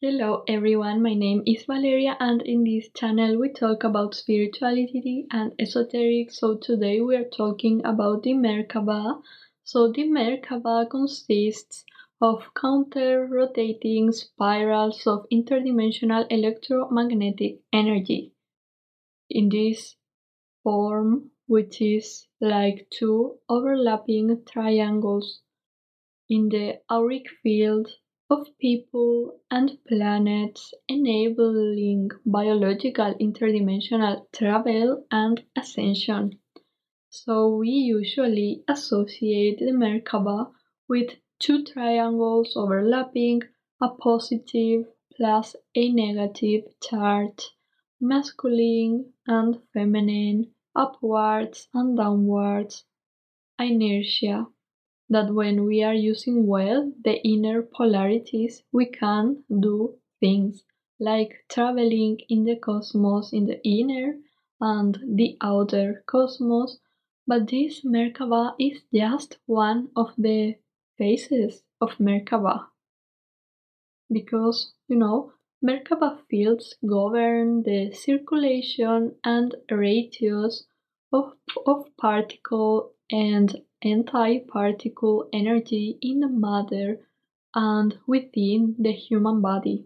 Hello everyone, my name is Valeria and in this channel we talk about spirituality and esoteric. So today we are talking about the Merkaba. So the Merkaba consists of counter-rotating spirals of interdimensional electromagnetic energy. In this form, which is like two overlapping triangles in the auric field of people and planets, enabling biological interdimensional travel and ascension. So we usually associate the Merkaba with two triangles overlapping, a positive plus a negative charge, masculine and feminine, upwards and downwards, inertia that when we are using well the inner polarities, we can do things like traveling in the cosmos in the inner and the outer cosmos. But this Merkaba is just one of the phases of Merkaba because Merkaba fields govern the circulation and ratios of particle and anti-particle energy in the matter and within the human body.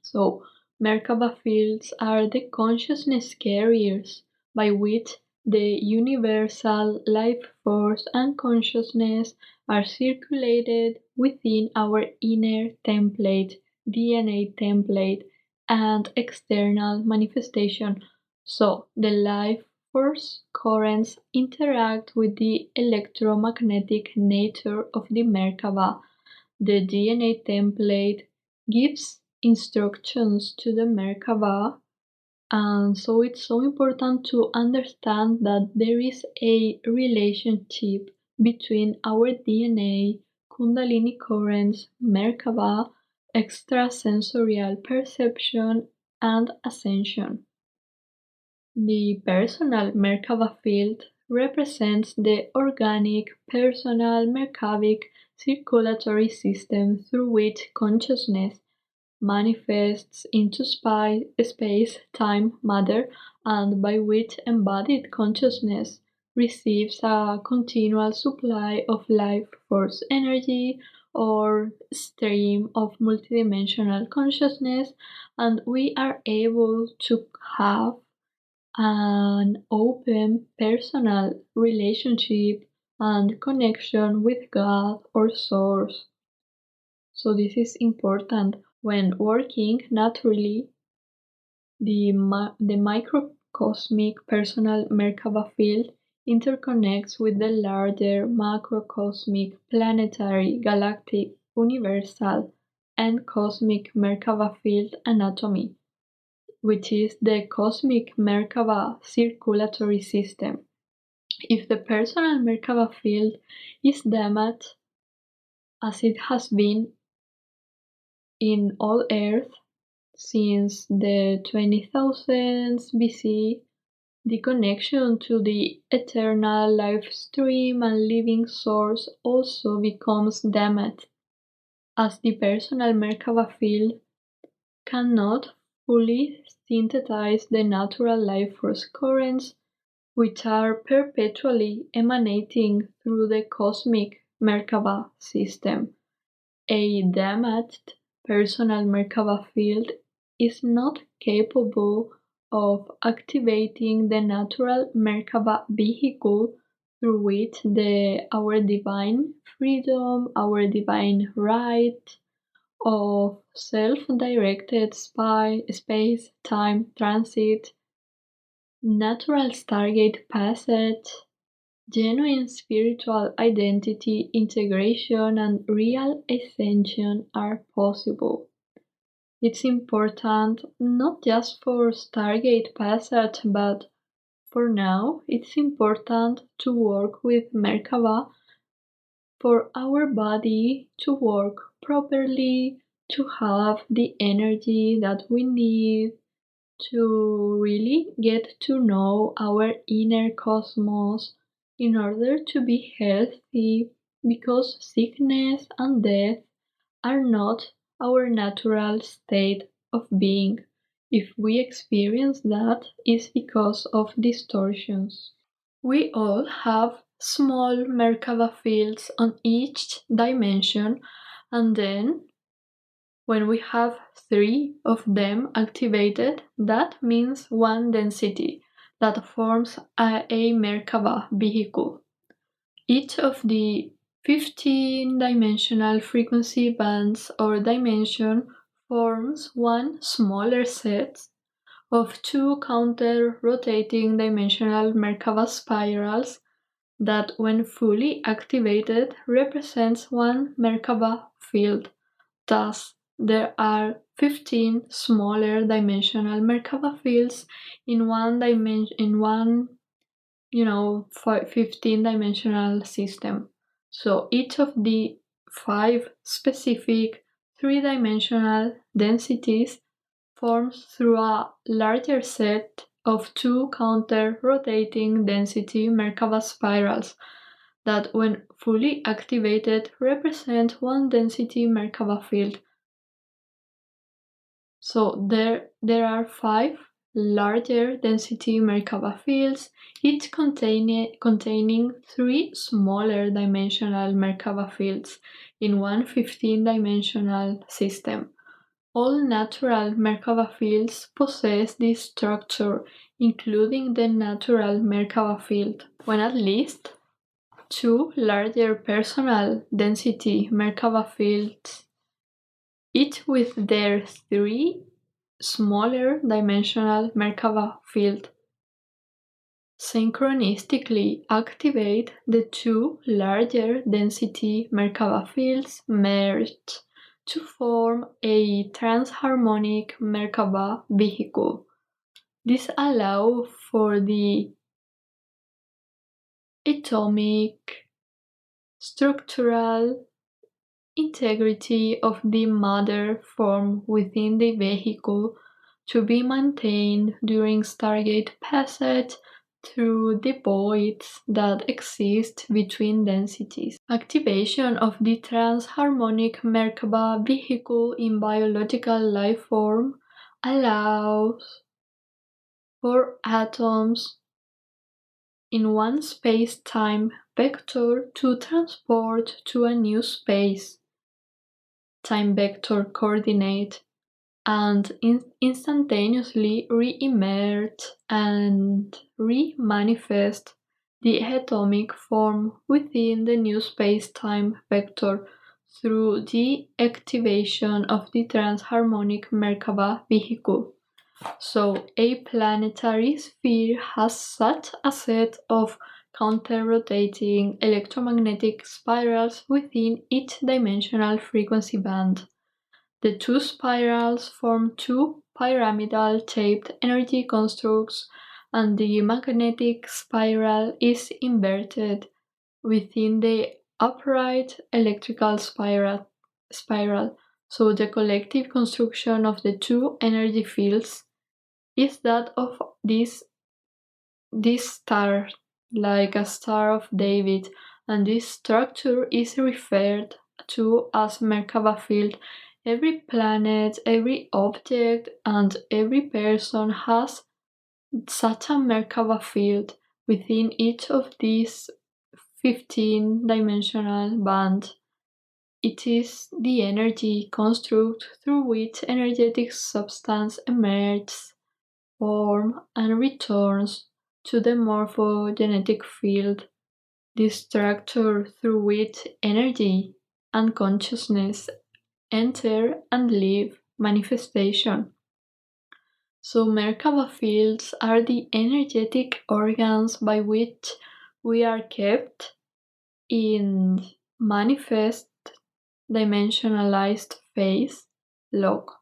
So, Merkaba fields are the consciousness carriers by which the universal life force and consciousness are circulated within our inner template, DNA template, and external manifestation. So, the life force currents interact with the electromagnetic nature of the Merkaba. The DNA template gives instructions to the Merkaba, and so it's so important to understand that there is a relationship between our DNA, Kundalini currents, Merkaba, extrasensorial perception, and ascension. The personal Merkaba field represents the organic, personal Merkabic circulatory system through which consciousness manifests into space, time, matter, and by which embodied consciousness receives a continual supply of life force energy or stream of multidimensional consciousness, and we are able to have an open personal relationship and connection with God or Source. So, this is important when working naturally. The microcosmic personal Merkaba field interconnects with the larger macrocosmic planetary galactic universal and cosmic Merkaba field anatomy, which is the cosmic Merkaba circulatory system. If the personal Merkaba field is damaged, as it has been in all Earth since the 20,000s BC, the connection to the eternal life stream and living source also becomes damaged, as the personal Merkaba field cannot fully synthesize the natural life force currents which are perpetually emanating through the cosmic Merkaba system. A damaged personal Merkaba field is not capable of activating the natural Merkaba vehicle through which our divine freedom, our divine right of self-directed space-time transit, natural stargate passage, genuine spiritual identity integration, and real ascension are possible. It's important not just for Stargate Passage, but for now, it's important to work with Merkaba for our body to work properly, to have the energy that we need to really get to know our inner cosmos in order to be healthy, because sickness and death are not our natural state of being. If we experience that, it's because of distortions. We all have small Merkaba fields on each dimension, and then when we have 3 of them activated, that means one density that forms a Merkaba vehicle. Each of the 15-dimensional frequency bands or dimension forms one smaller set of 2 counter-rotating dimensional Merkaba spirals that, when fully activated, represents one Merkaba field. Thus, there are 15 smaller dimensional Merkaba fields in one 15-dimensional system. So each of the 5 specific 3-dimensional densities forms through a larger set of 2 counter-rotating density Merkaba spirals that, when fully activated, represent one density Merkaba field. So there are 5 larger density Merkaba fields, each containing 3 smaller dimensional Merkaba fields in one 15-dimensional system. All natural Merkaba fields possess this structure, including the natural Merkaba field. When at least 2 larger personal density Merkaba fields, each with their 3 smaller dimensional Merkaba field, synchronistically activate, the 2 larger density Merkaba fields merge to form a transharmonic Merkaba vehicle. This allows for the atomic, structural integrity of the matter formed within the vehicle to be maintained during Stargate passage through the voids that exist between densities. Activation of the transharmonic Merkaba vehicle in biological life form allows for atoms in one space-time vector to transport to a new space time vector coordinate and instantaneously re-emerge and re-manifest the atomic form within the new space-time vector through the activation of the transharmonic Merkaba vehicle. So a planetary sphere has such a set of counter-rotating electromagnetic spirals within each dimensional frequency band. The 2 spirals form 2 pyramidal-shaped energy constructs, and the magnetic spiral is inverted within the upright electrical spiral. So the collective construction of the 2 energy fields is that of this star, like a Star of David, and this structure is referred to as Merkaba field. Every planet, every object, and every person has such a Merkaba field within each of these 15-dimensional bands. It is the energy construct through which energetic substance emerges, forms, and returns to the morphogenetic field, the structure through which energy and consciousness enter and leave manifestation. So Merkaba fields are the energetic organs by which we are kept in manifest dimensionalized phase lock.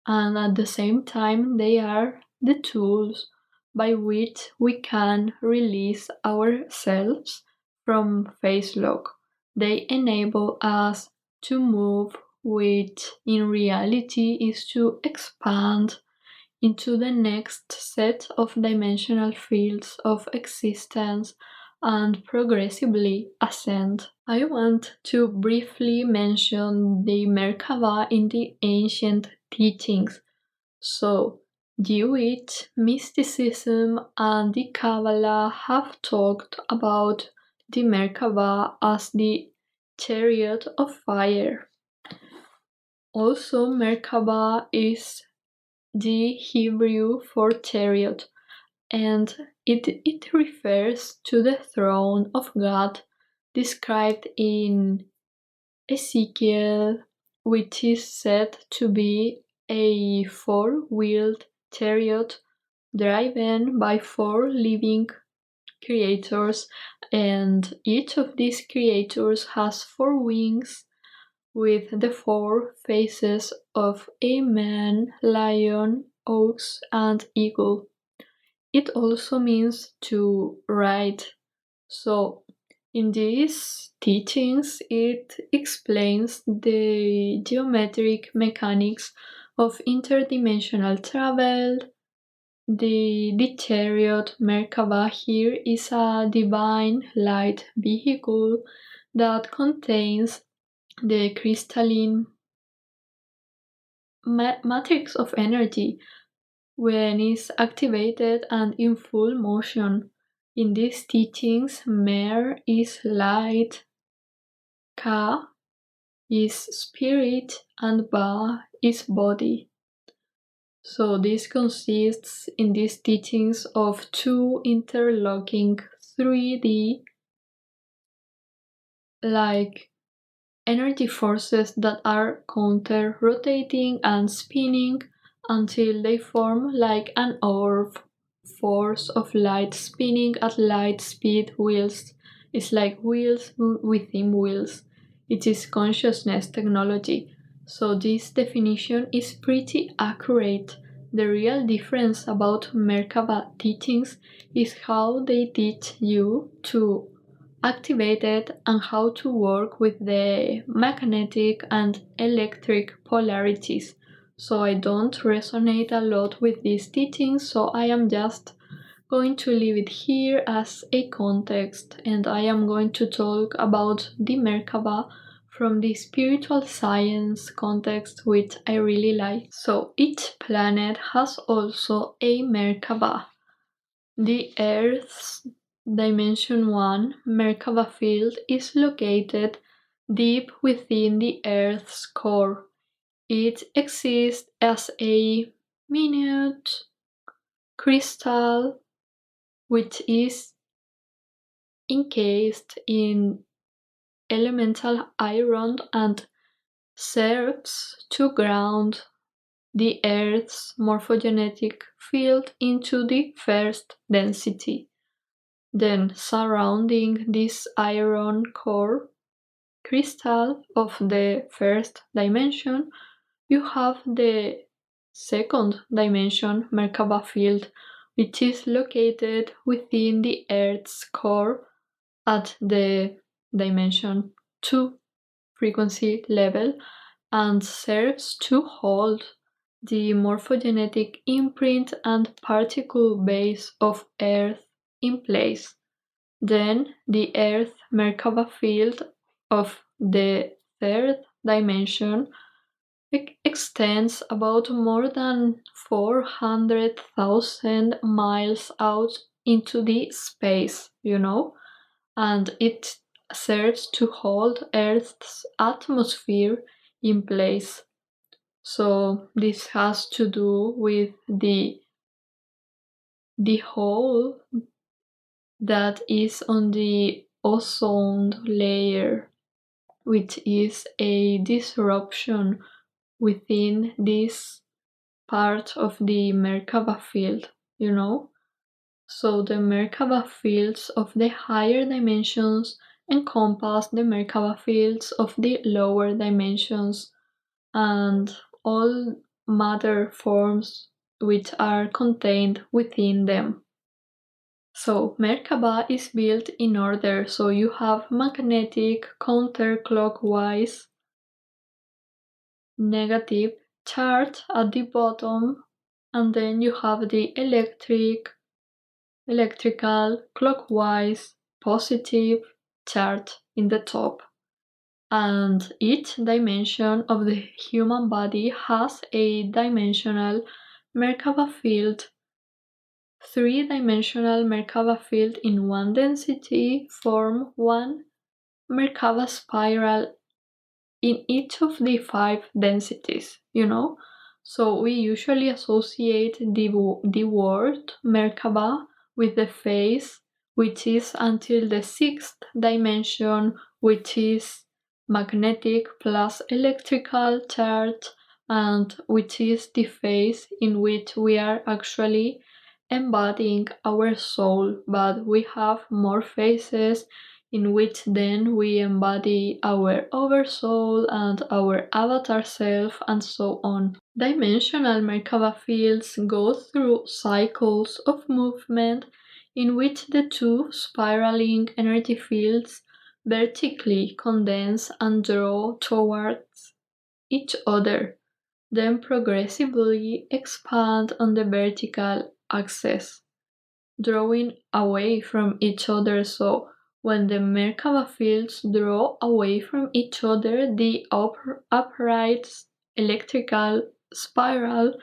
And at the same time, they are the tools by which we can release ourselves from phase lock. They enable us to move, which in reality is to expand into the next set of dimensional fields of existence and progressively ascend. I want to briefly mention the Merkaba in the ancient teachings. So, Jewish mysticism and the Kabbalah have talked about the Merkaba as the chariot of fire. Also, Merkaba is the Hebrew for chariot, and it refers to the throne of God described in Ezekiel, which is said to be a four-wheeled chariot driven by four living creatures, and each of these creatures has four wings with the four faces of a man, lion, ox, and eagle. It also means to ride. So, in these teachings, it explains the geometric mechanics of interdimensional travel. The chariot Merkaba here is a divine light vehicle that contains the crystalline matrix of energy when it's activated and in full motion. In these teachings, Mer is light, Ka is spirit, and Ba is body. So this consists in these teachings of two interlocking 3D like energy forces that are counter-rotating and spinning until they form like an orb force of light spinning at light speed wheels. It's like wheels within wheels. It is consciousness technology. So this definition is pretty accurate. The real difference about Merkaba teachings is how they teach you to activate it and how to work with the magnetic and electric polarities. So I don't resonate a lot with these teachings, so I am just going to leave it here as a context, and I am going to talk about the Merkaba from the spiritual science context, which I really like. So each planet has also a Merkaba. The Earth's Dimension 1 Merkaba field is located deep within the Earth's core. It exists as a minute crystal which is encased in elemental iron and serves to ground the Earth's morphogenetic field into the first density. Then, surrounding this iron core crystal of the first dimension, you have the second dimension Merkaba field, which is located within the Earth's core at the dimension 2 frequency level and serves to hold the morphogenetic imprint and particle base of Earth in place. Then the Earth Merkaba field of the third dimension extends about more than 400,000 miles out into the space, and it serves to hold Earth's atmosphere in place. So this has to do with the hole that is on the ozone layer, which is a disruption within this part of the Merkaba field, So the Merkaba fields of the higher dimensions encompass the Merkaba fields of the lower dimensions and all matter forms which are contained within them. So Merkaba is built in order, so you have magnetic counterclockwise negative charge at the bottom, and then you have the electrical clockwise positive charge in the top. And each dimension of the human body has a dimensional Merkaba field. Three-dimensional Merkaba field in one density form one Merkaba spiral in each of the 5 densities, So we usually associate the word Merkaba with the phase, which is until the 6th dimension, which is magnetic plus electrical charge, and which is the phase in which we are actually embodying our soul, but we have more phases in which then we embody our oversoul and our avatar self and so on. Dimensional Merkaba fields go through cycles of movement in which the two spiraling energy fields vertically condense and draw towards each other, then progressively expand on the vertical axis, drawing away from each other. So when the Merkaba fields draw away from each other, the upright electrical spiral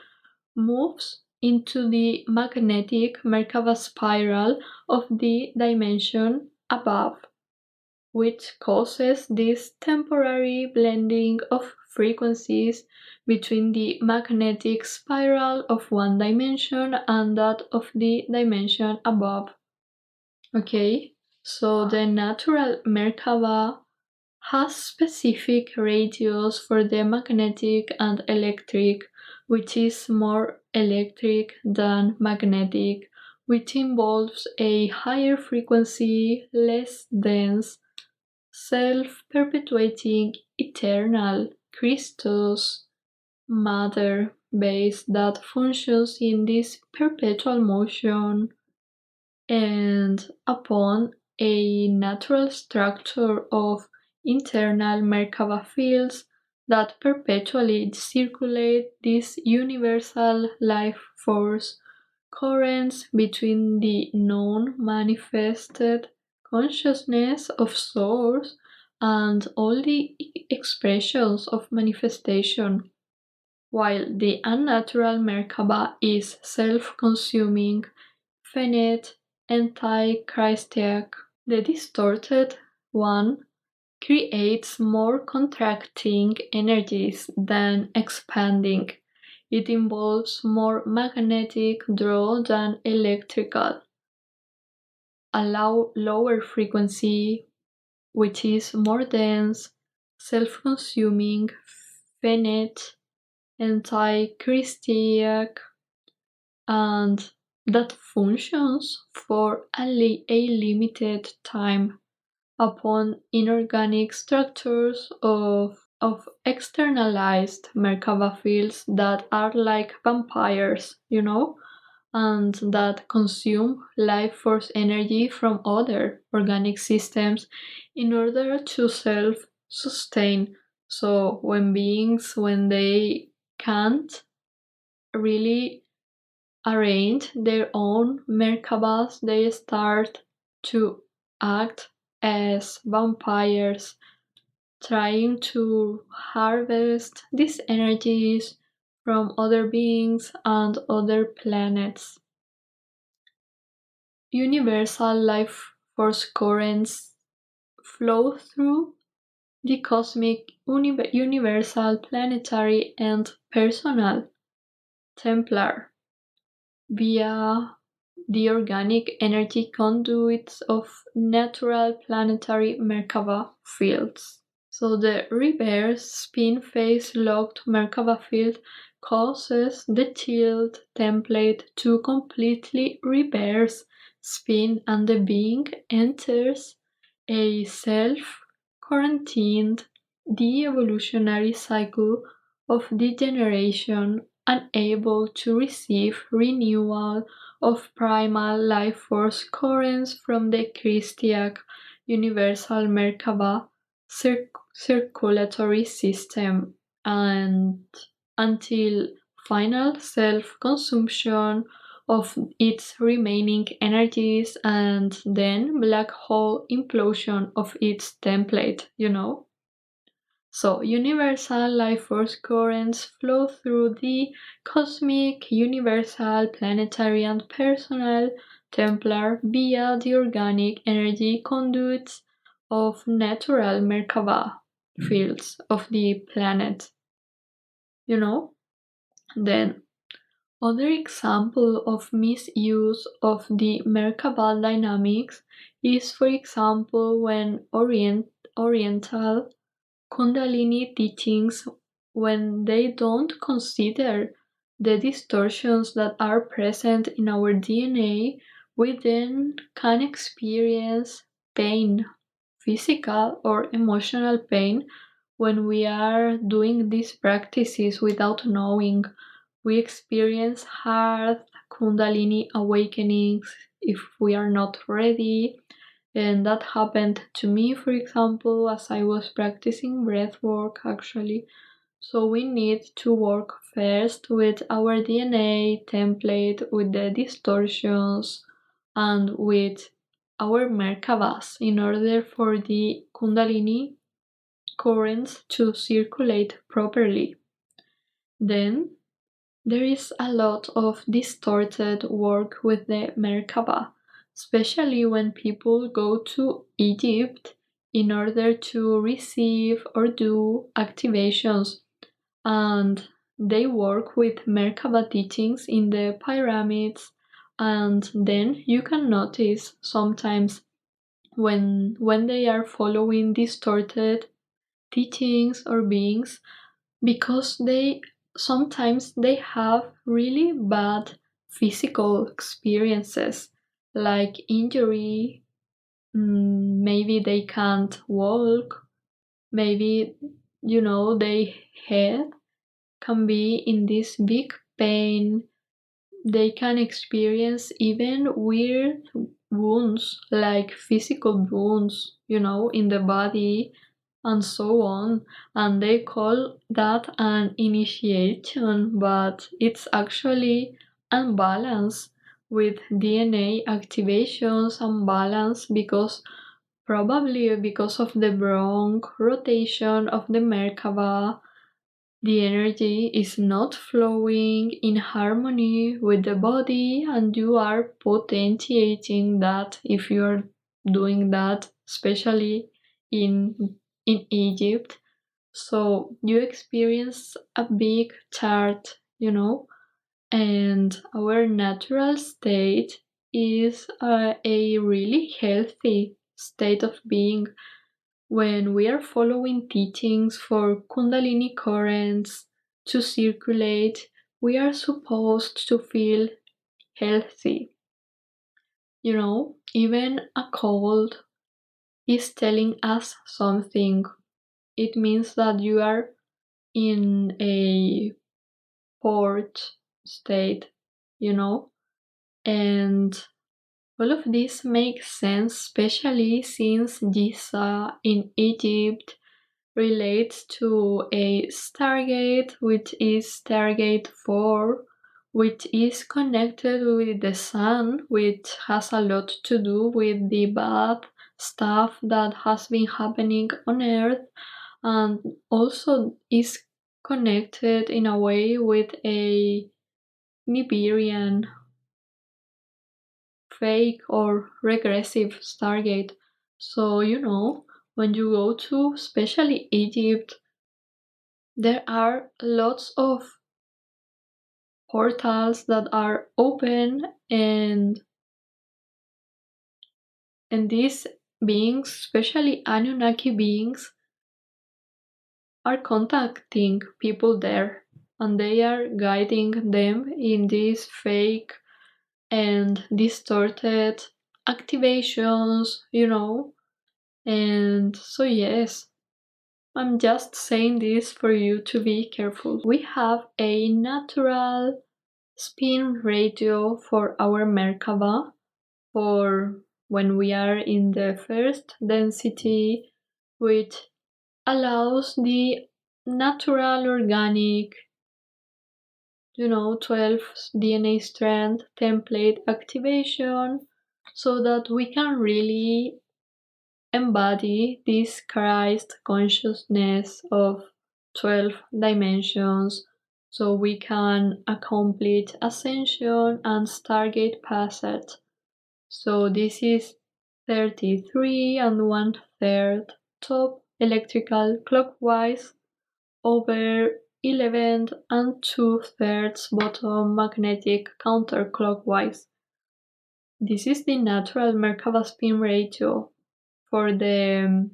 moves into the magnetic Merkaba spiral of the dimension above, which causes this temporary blending of frequencies between the magnetic spiral of one dimension and that of the dimension above. Okay, so the natural Merkaba has specific ratios for the magnetic and electric, which is more electric than magnetic, which involves a higher frequency, less dense, self-perpetuating, eternal Christos matter base that functions in this perpetual motion and upon a natural structure of internal Merkaba fields that perpetually circulate this universal life force currents between the non-manifested consciousness of Source and all the expressions of manifestation, while the unnatural Merkaba is self-consuming, finite, anti-Christic. The distorted one creates more contracting energies than expanding. It involves more magnetic draw than electrical. A lower frequency, which is more dense, self-consuming, finite, anti-Christic, and that functions for a limited time upon inorganic structures of externalized Merkaba fields that are like vampires, and that consume life force energy from other organic systems in order to self-sustain. So when they can't really arrange their own Merkabas, they start to act as vampires, trying to harvest these energies from other beings and other planets. Universal life force currents flow through the cosmic, universal, planetary, and personal Templar via the organic energy conduits of natural planetary Merkaba fields. So the reverse spin phase locked Merkaba field causes the tilt template to completely reverse spin, and the being enters a self-quarantined de-evolutionary cycle of degeneration, unable to receive renewal of primal life force currents from the Christiac universal Merkaba circulatory system, and until final self-consumption of its remaining energies and then black hole implosion of its template, So universal life force currents flow through the cosmic, universal, planetary and personal Templar via the organic energy conduits of natural Merkaba fields of the planet. Then other example of misuse of the Merkaba dynamics is, for example, when Oriental Kundalini teachings, when they don't consider the distortions that are present in our DNA, we then can experience pain, physical or emotional pain, when we are doing these practices without knowing. We experience hard Kundalini awakenings if we are not ready. And that happened to me, for example, as I was practicing breath work actually. So we need to work first with our DNA template, with the distortions, and with our Merkabas in order for the Kundalini currents to circulate properly. Then there is a lot of distorted work with the Merkaba, especially when people go to Egypt in order to receive or do activations, and they work with Merkaba teachings in the pyramids, and then you can notice sometimes when they are following distorted teachings or beings, because they sometimes they have really bad physical experiences like injury. Maybe they can't walk, maybe their head can be in this big pain. They can experience even weird wounds, like physical wounds, in the body and so on. And they call that an initiation, but it's actually unbalance with DNA activations, unbalance probably because of the wrong rotation of the Merkaba. The energy is not flowing in harmony with the body, and you are potentiating that if you are doing that, especially in Egypt. So you experience a big chart, and our natural state is a really healthy state of being. When we are following teachings for Kundalini currents to circulate, we are supposed to feel healthy. Even a cold is telling us something. It means that you are in a port state, and all of this makes sense, especially since Giza in Egypt relates to a stargate, which is Stargate 4, which is connected with the sun, which has a lot to do with the bad stuff that has been happening on Earth, and also is connected in a way with a Nibirian fake or regressive stargate. So, when you go to especially Egypt, there are lots of portals that are open, and these beings, especially Anunnaki beings, are contacting people there, and they are guiding them in these fake and distorted activations, and so yes, I'm just saying this for you to be careful. We have a natural spin radio for our Merkaba for when we are in the first density, which allows the natural organic 12 DNA strand template activation so that we can really embody this Christ consciousness of 12 dimensions so we can accomplish ascension and Stargate passage. So this is 33 and 1/3 top electrical clockwise over 11 and 2/3 bottom magnetic counterclockwise. This is the natural Merkaba spin ratio for the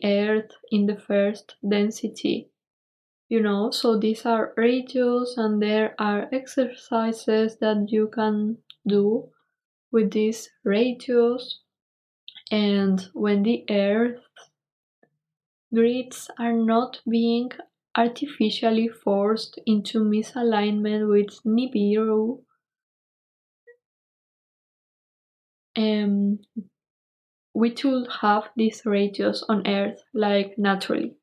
Earth in the first density. So these are ratios and there are exercises that you can do with these ratios. And when the Earth grids are not being artificially forced into misalignment with Nibiru, we should have these ratios on Earth like naturally,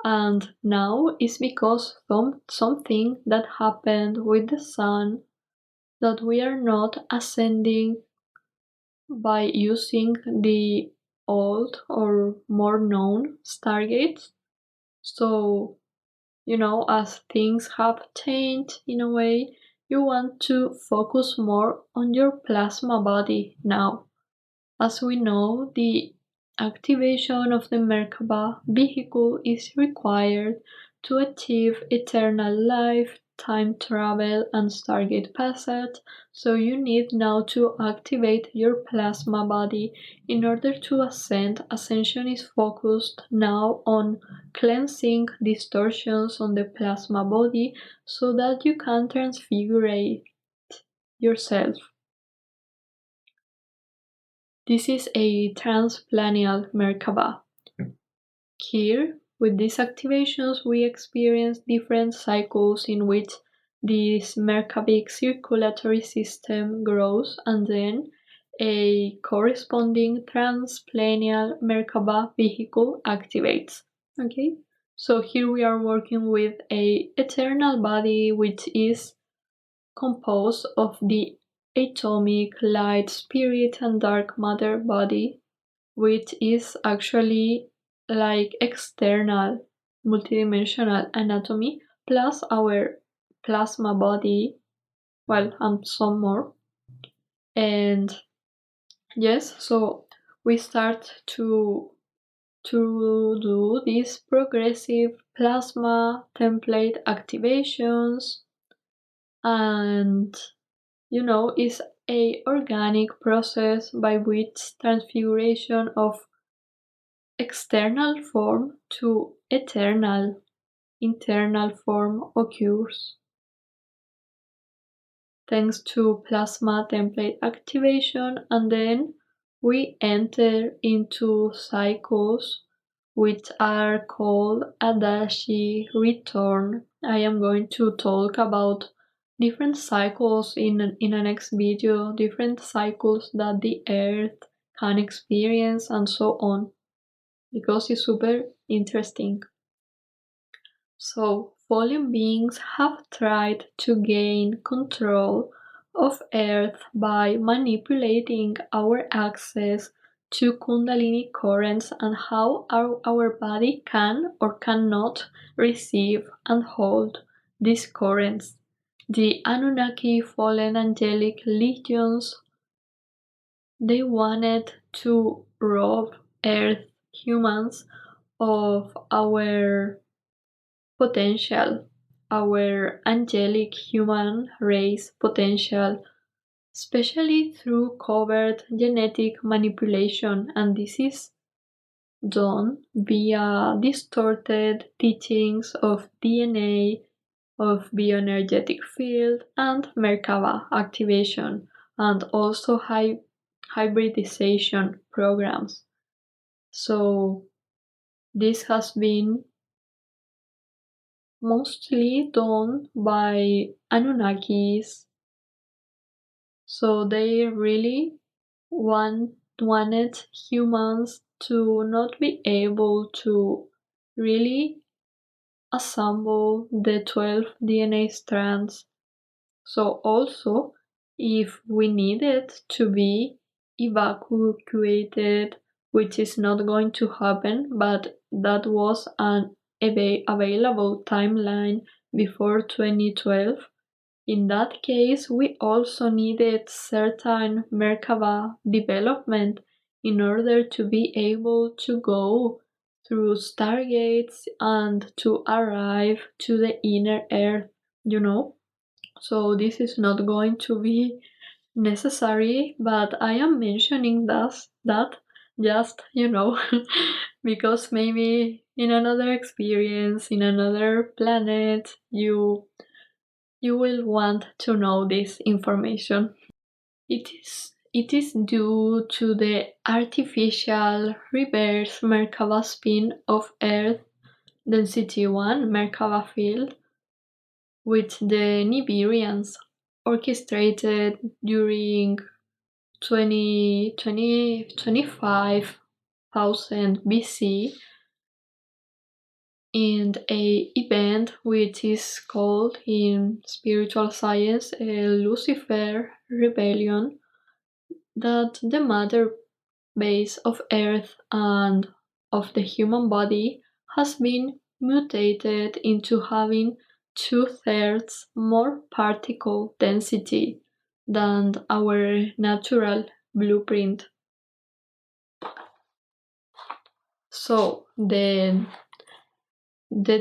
And now it's because something that happened with the sun that we are not ascending by using the old or more known stargates. So, as things have changed in a way, you want to focus more on your plasma body now. As we know, the activation of the Merkaba vehicle is required to achieve eternal life, time travel, and Stargate passage, so you need now to activate your plasma body in order to ascend. Ascension is focused now on cleansing distortions on the plasma body so that you can transfigurate yourself. This is a transplanial Merkaba. Here, with these activations, we experience different cycles in which this Merkabic circulatory system grows and then a corresponding transplanial Merkaba vehicle activates. Okay, so here we are working with a eternal body which is composed of the atomic light spirit and dark matter body, which is actually like external multidimensional anatomy plus our plasma body, and some more. And yes, so we start to do these progressive plasma template activations, and is a organic process by which transfiguration of external form to eternal internal form occurs. Thanks to plasma template activation, and then we enter into cycles which are called Adashi return. I am going to talk about different cycles in a next video, different cycles that the Earth can experience and so on, because it's super interesting. So, fallen beings have tried to gain control of Earth by manipulating our access to Kundalini currents and how our body can or cannot receive and hold these currents. The Anunnaki fallen angelic legions, they wanted to rob Earth humans of our potential, our angelic human race potential, especially through covert genetic manipulation, and this is done via distorted teachings of DNA, of bioenergetic field, and Merkaba activation, and also hybridization programs. So this has been mostly done by Anunnakis, so they really wanted humans to not be able to really assemble the 12 DNA strands. So also, if we needed to be evacuated, which is not going to happen, but that was an available timeline before 2012, in that case, we also needed certain Merkaba development in order to be able to go through stargates and to arrive to the inner Earth, you know? So this is not going to be necessary, but I am mentioning that just, because maybe in another experience, in another planet, you will want to know this information. It is due to the artificial reverse Merkaba spin of Earth density 1 Merkaba field, which the Nibirians orchestrated during 25,000 BC in a event which is called in spiritual science a Lucifer rebellion, that the matter base of Earth and of the human body has been mutated into having 2/3 more particle density than our natural blueprint. So the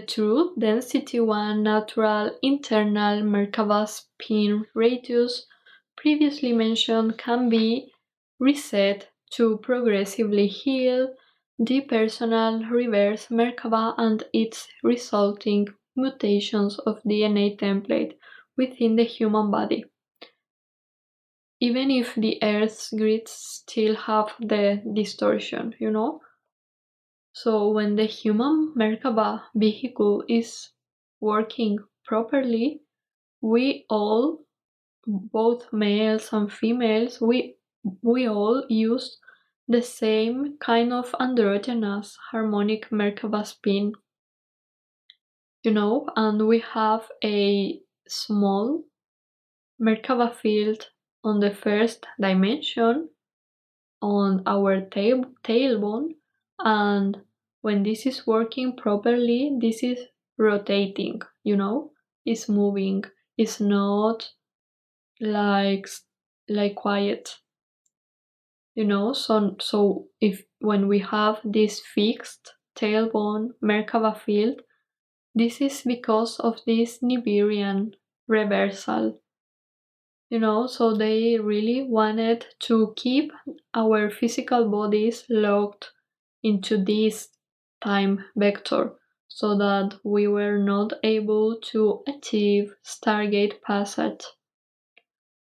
true density 1 natural internal Merkaba spin radius previously mentioned can be reset to progressively heal the personal reverse Merkaba and its resulting mutations of DNA template within the human body. Even if the Earth's grids still have the distortion, So when the human Merkaba vehicle is working properly, we all, both males and females, we all use the same kind of androgynous harmonic Merkaba spin, and we have a small Merkaba field on the first dimension on our tailbone, and when this is working properly, this is rotating, it's moving, it's not like quiet, so if when we have this fixed tailbone Merkaba field, this is because of this Nibirian reversal, so they really wanted to keep our physical bodies locked into this time vector so that we were not able to achieve Stargate passage.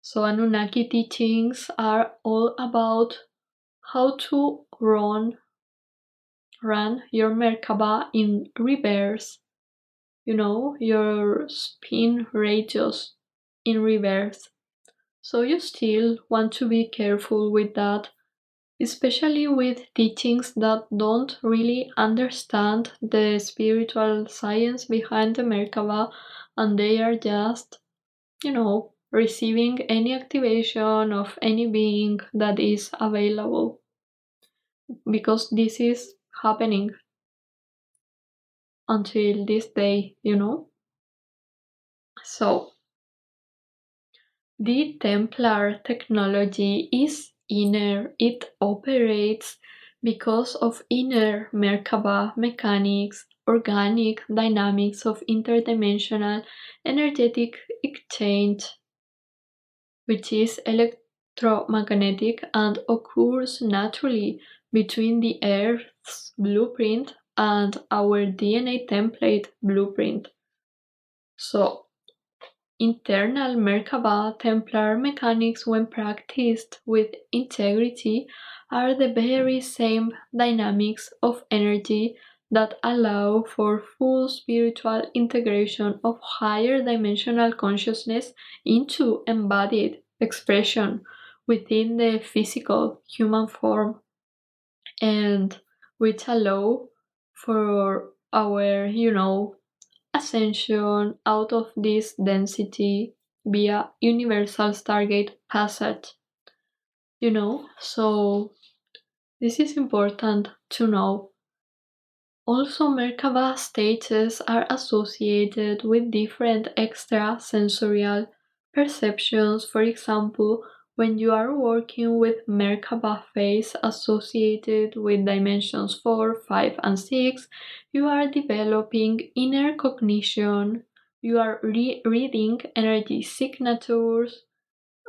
So Anunnaki teachings are all about how to run your Merkaba in reverse, your spin radius in reverse. So you still want to be careful with that, especially with teachings that don't really understand the spiritual science behind the Merkaba, and they are just, receiving any activation of any being that is available. Because this is happening until this day, So, the Templar technology is inner. It operates because of inner Merkaba mechanics, organic dynamics of interdimensional energetic exchange, which is electromagnetic and occurs naturally between the Earth's blueprint and our DNA template blueprint. So, internal Merkaba Templar mechanics, when practiced with integrity, are the very same dynamics of energy that allow for full spiritual integration of higher dimensional consciousness into embodied expression within the physical human form, and which allow for our, ascension out of this density via universal Stargate passage. So this is important to know. Also, Merkaba stages are associated with different extrasensorial perceptions. For example, when you are working with Merkaba phase associated with dimensions 4, 5, and 6, you are developing inner cognition, you are reading energy signatures,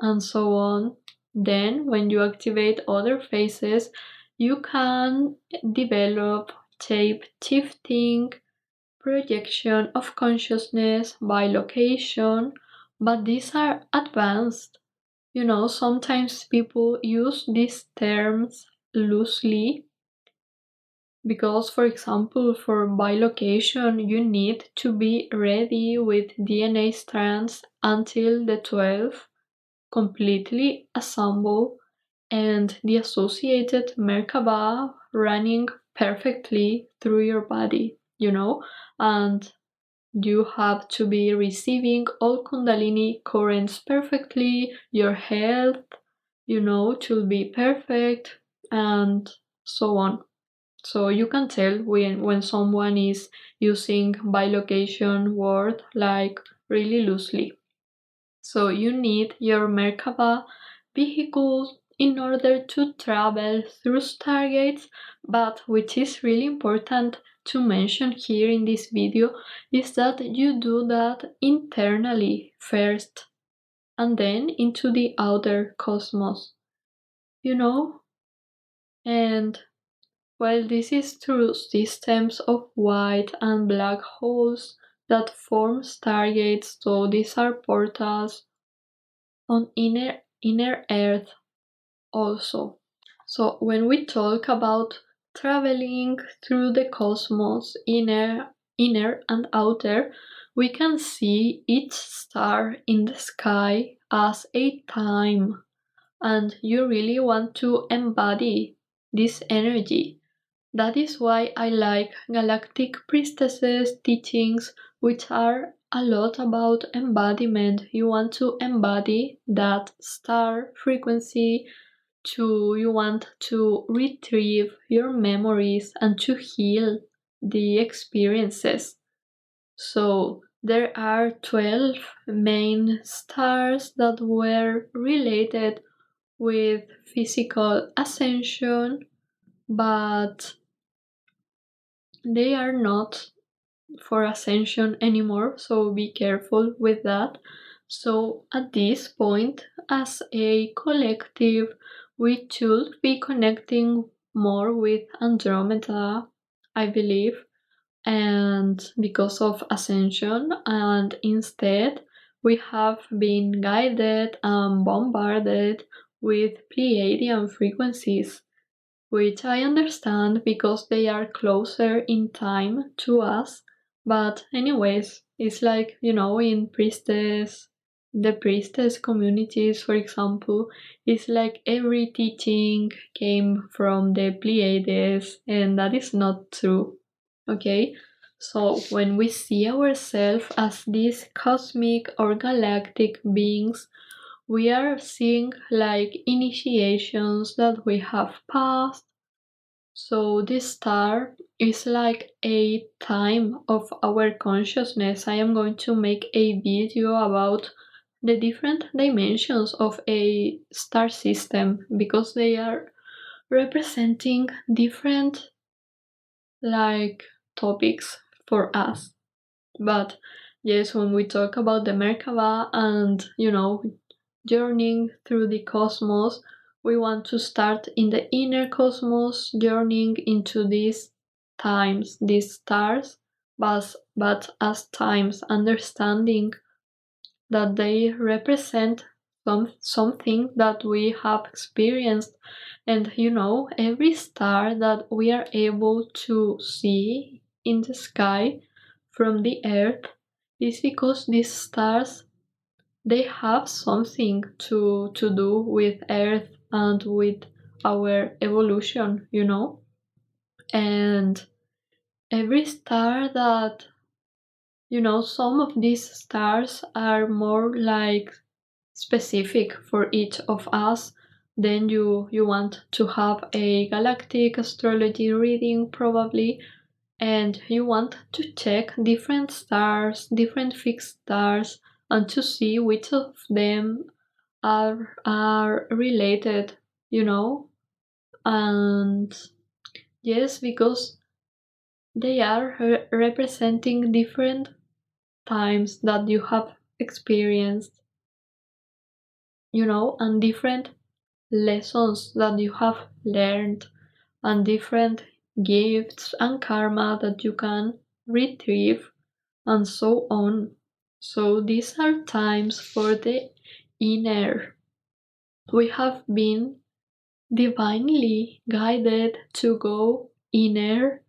and so on. Then, when you activate other phases, you can develop shape shifting, projection of consciousness by location, but these are advanced. Sometimes people use these terms loosely because, for example, for bilocation, you need to be ready with DNA strands until the 12th, completely assembled, and the associated Merkaba running perfectly through your body, and you have to be receiving all Kundalini currents perfectly, your health, to be perfect, and so on. So you can tell when someone is using bilocation word like really loosely. So you need your Merkaba vehicle in order to travel through stargates, but which is really important to mention here in this video is that you do that internally first and then into the outer cosmos, and while this is through systems of white and black holes that form stargates, so these are portals on inner Earth also. So when we talk about traveling through the cosmos, inner and outer, we can see each star in the sky as a time, and you really want to embody this energy. That is why I like Galactic Priestesses teachings, which are a lot about embodiment. You want to embody that star frequency, you want to retrieve your memories and to heal the experiences. So there are 12 main stars that were related with physical ascension, but they are not for ascension anymore, so be careful with that. So at this point, as a collective, we should be connecting more with Andromeda, I believe, and because of ascension, and instead we have been guided and bombarded with Pleiadian frequencies, which I understand because they are closer in time to us. But anyways, it's like, in the priestess communities, for example, it's like every teaching came from the Pleiades, and that is not true. Okay? So when we see ourselves as these cosmic or galactic beings, we are seeing like initiations that we have passed. So this star is like a time of our consciousness. I am going to make a video about the different dimensions of a star system because they are representing different like topics for us. But yes, when we talk about the Merkaba and journeying through the cosmos, we want to start in the inner cosmos, journeying into these times, these stars, but as times, understanding that they represent something that we have experienced. And every star that we are able to see in the sky from the earth is because these stars, they have something to do with earth and with our evolution, and every star that Some of these stars are more like specific for each of us. Then you want to have a galactic astrology reading probably, and you want to check different stars, different fixed stars, and to see which of them are related, you know? And yes, because they are representing different times that you have experienced, and different lessons that you have learned, and different gifts and karma that you can retrieve, and so on. So these are times for the inner. We have been divinely guided to go inner,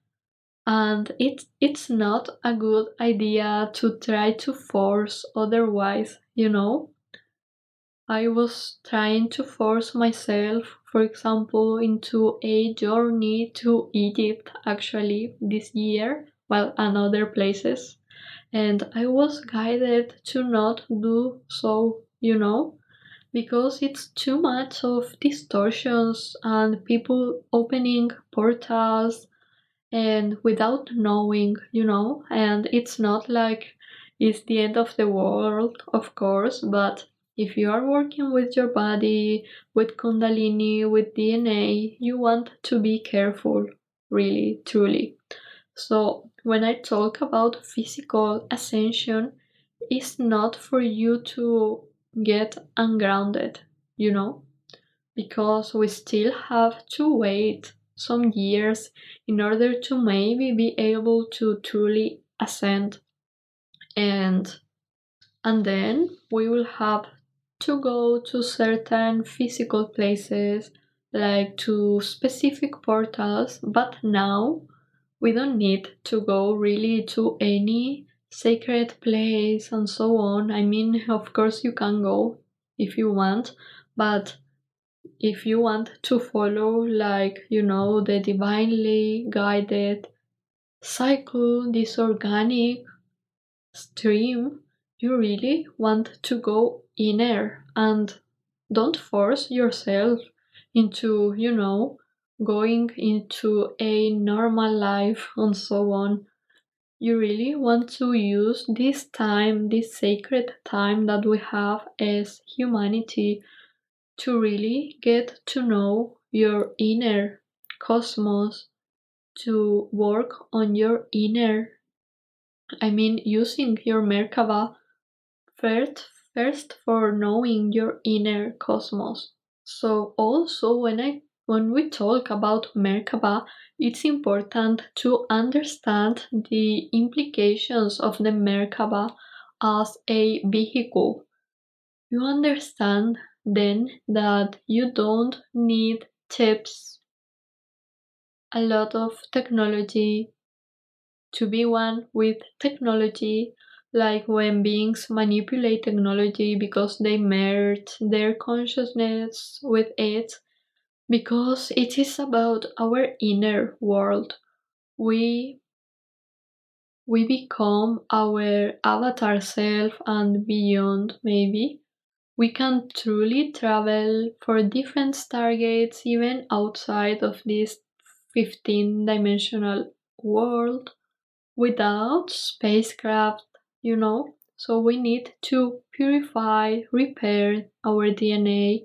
and it's not a good idea to try to force otherwise. I was trying to force myself, for example, into a journey to Egypt actually this year, well, and other places, and I was guided to not do so, because it's too much of distortions and people opening portals and without knowing, and it's not like it's the end of the world, of course, but if you are working with your body, with Kundalini, with DNA, you want to be careful, really, truly. So, when I talk about physical ascension, it's not for you to get ungrounded, you know? Because we still have to wait some years in order to maybe be able to truly ascend, and then we will have to go to certain physical places, like to specific portals, but now we don't need to go really to any sacred place and so on. I mean, of course you can go if you want, but if you want to follow, like, the divinely guided cycle, this organic stream, you really want to go inner, and don't force yourself into, going into a normal life and so on. You really want to use this time, this sacred time that we have as humanity, to really get to know your inner cosmos, to work on your inner, I mean, using your Merkaba first for knowing your inner cosmos. So also when we talk about Merkaba, it's important to understand the implications of the Merkaba as a vehicle. You understand then that you don't need tips, a lot of technology, to be one with technology, like when beings manipulate technology because they merge their consciousness with it, because it is about our inner world. We we become our avatar self and beyond, maybe. We can truly travel for different stargates even outside of this 15-dimensional world without spacecraft, So we need to purify, repair our DNA,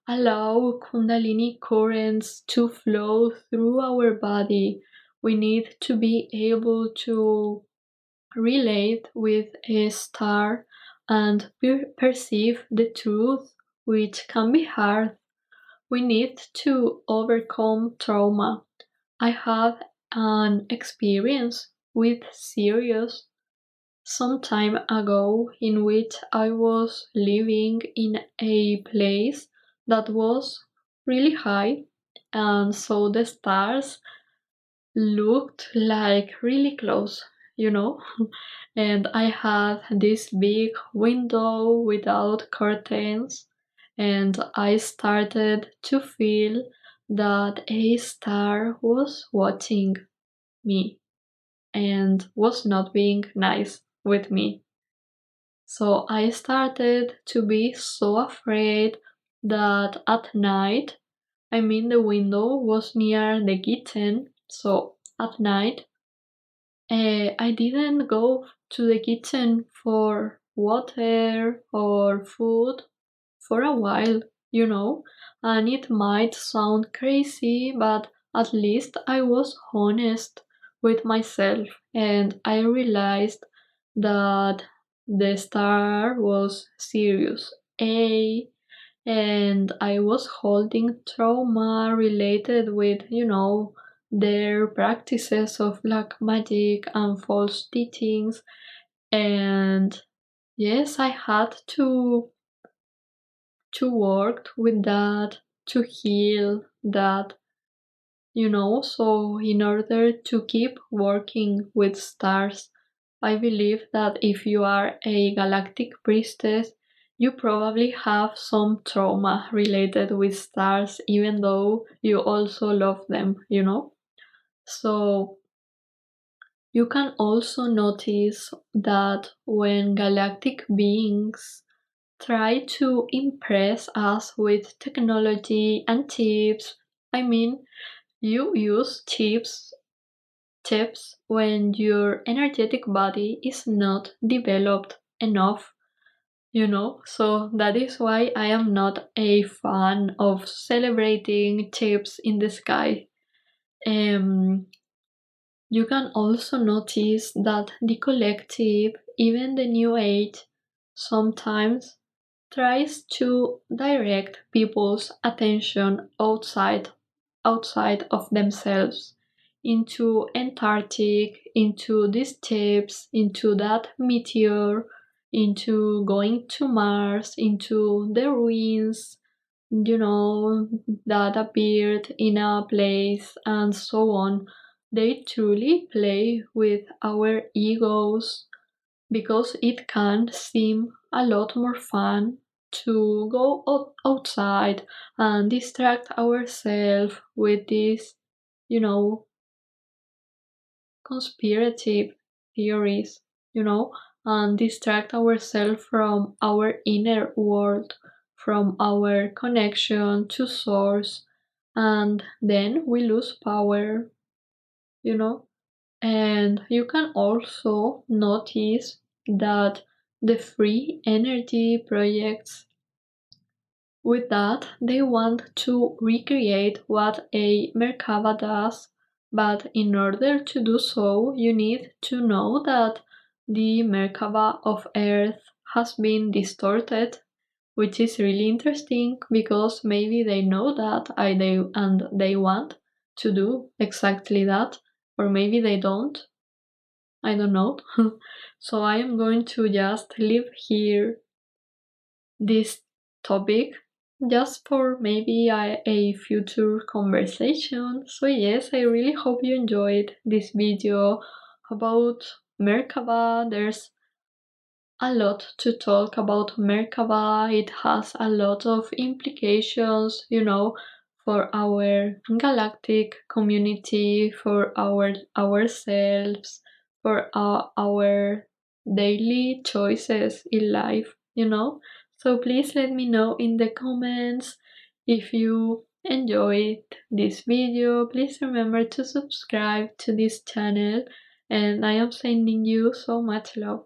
allow Kundalini currents to flow through our body. We need to be able to relate with a star and perceive the truth, which can be hard. We need to overcome trauma. I had an experience with Sirius some time ago in which I was living in a place that was really high, and so the stars looked like really close, you know. And I had this big window without curtains, and I started to feel that a star was watching me and was not being nice. with me. So I started to be so afraid that at night, I mean, the window was near the kitchen, so at night, I didn't go to the kitchen for water or food for a while, you know, and it might sound crazy, but at least I was honest with myself and I realized that the star was serious. And I was holding trauma related with, their practices of black magic and false teachings. And yes, I had to work with that, to heal that, so in order to keep working with stars, I believe that if you are a galactic priestess, you probably have some trauma related with stars, even though you also love them. So you can also notice that when galactic beings try to impress us with technology and tips, I mean, you use tips when your energetic body is not developed enough. So that is why I am not a fan of celebrating tips in the sky. Um, you can also notice that the collective, even the new age, sometimes tries to direct people's attention outside of themselves into Antarctic, into these tips, into that meteor, into going to Mars, into the ruins, that appeared in a place, and so on. They truly play with our egos because it can seem a lot more fun to go outside and distract ourselves with these, you know, conspirative theories, you know, and distract ourselves from our inner world, from our connection to source, and then we lose power. And you can also notice that the free energy projects with that they want to recreate what a Merkaba does, but in order to do so, you need to know that the Merkaba of Earth has been distorted, which is really interesting because maybe they know that and they want to do exactly that, or maybe they don't. I don't know. So I am going to just leave here this topic just for maybe a future conversation. So yes, I really hope you enjoyed this video about Merkaba. There's a lot to talk about Merkaba. It has a lot of implications, for our galactic community, for ourselves, for our daily choices in life. So please let me know in the comments if you enjoyed this video. Please remember to subscribe to this channel, and I am sending you so much love.